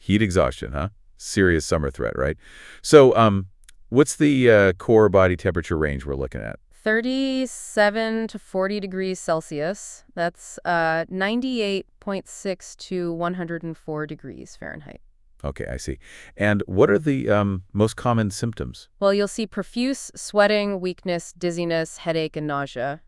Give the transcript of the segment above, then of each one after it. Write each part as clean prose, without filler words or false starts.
Heat exhaustion, huh? Serious summer threat, right? So, what's the core body temperature range we're looking at? 37 to 40 degrees Celsius. That's 98.6 to 104 degrees Fahrenheit. Okay, I see. And what are the most common symptoms? Well, you'll see profuse sweating, weakness, dizziness, headache, and nausea.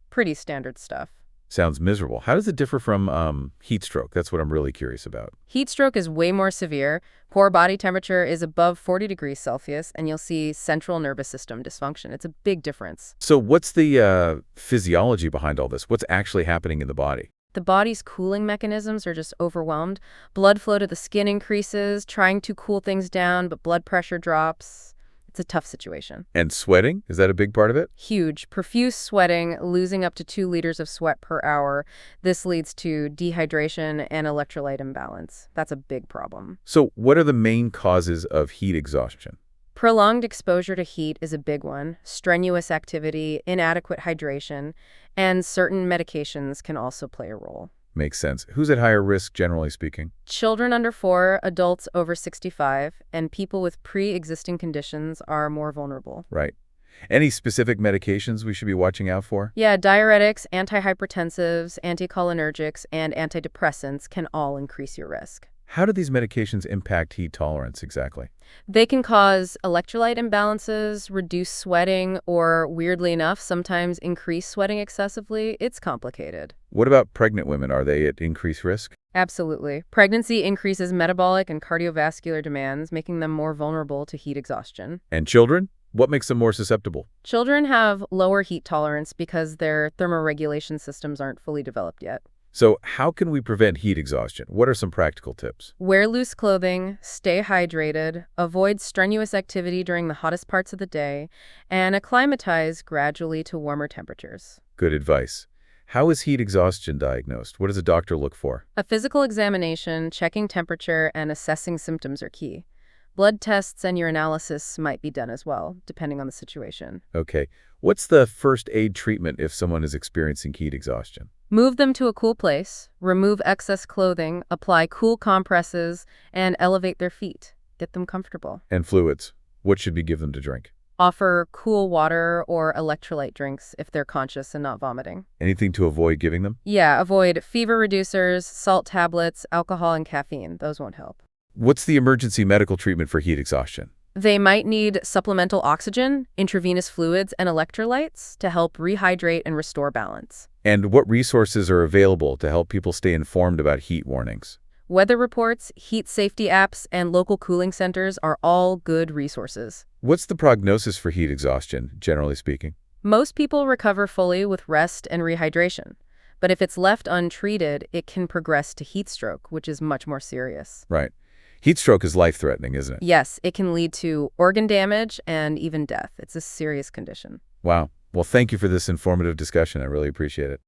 Pretty standard stuff. Sounds miserable. How does it differ from heat stroke? That's what I'm really curious about. Heat stroke is way more severe. Core body temperature is above 40 degrees Celsius, and you'll see central nervous system dysfunction. It's a big difference. So what's the physiology behind all this? What's actually happening in the body? The body's cooling mechanisms are just overwhelmed. Blood flow to the skin increases, trying to cool things down, but blood pressure drops. It's a tough situation. And sweating? Is that a big part of it? Huge. Profuse sweating, losing up to 2 liters of sweat per hour. This leads to dehydration and electrolyte imbalance. That's a big problem. So what are the main causes of heat exhaustion? Prolonged exposure to heat is a big one. Strenuous activity, inadequate hydration, and certain medications can also play a role. Makes sense. Who's at higher risk, generally speaking? Children under 4, adults over 65, and people with pre-existing conditions are more vulnerable. Right. Any specific medications we should be watching out for? Yeah, diuretics, antihypertensives, anticholinergics, and antidepressants can all increase your risk. How do these medications impact heat tolerance exactly? They can cause electrolyte imbalances, reduce sweating, or, weirdly enough, sometimes increase sweating excessively. It's complicated. What about pregnant women? Are they at increased risk? Absolutely. Pregnancy increases metabolic and cardiovascular demands, making them more vulnerable to heat exhaustion. And children? What makes them more susceptible? Children have lower heat tolerance because their thermoregulation systems aren't fully developed yet. So how can we prevent heat exhaustion? What are some practical tips? Wear loose clothing, stay hydrated, avoid strenuous activity during the hottest parts of the day, and acclimatize gradually to warmer temperatures. Good advice. How is heat exhaustion diagnosed? What does a doctor look for? A physical examination, checking temperature, and assessing symptoms are key. Blood tests and urinalysis might be done as well, depending on the situation. Okay. What's the first aid treatment if someone is experiencing heat exhaustion? Move them to a cool place, remove excess clothing, apply cool compresses, and elevate their feet. Get them comfortable. And fluids. What should we give them to drink? Offer cool water or electrolyte drinks if they're conscious and not vomiting. Anything to avoid giving them? Yeah, avoid fever reducers, salt tablets, alcohol, and caffeine. Those won't help. What's the emergency medical treatment for heat exhaustion? They might need supplemental oxygen, intravenous fluids, and electrolytes to help rehydrate and restore balance. And what resources are available to help people stay informed about heat warnings? Weather reports, heat safety apps, and local cooling centers are all good resources. What's the prognosis for heat exhaustion, generally speaking? Most people recover fully with rest and rehydration. But if it's left untreated, it can progress to heat stroke, which is much more serious. Right. Heat stroke is life-threatening, isn't it? Yes, it can lead to organ damage and even death. It's a serious condition. Wow. Well, thank you for this informative discussion. I really appreciate it.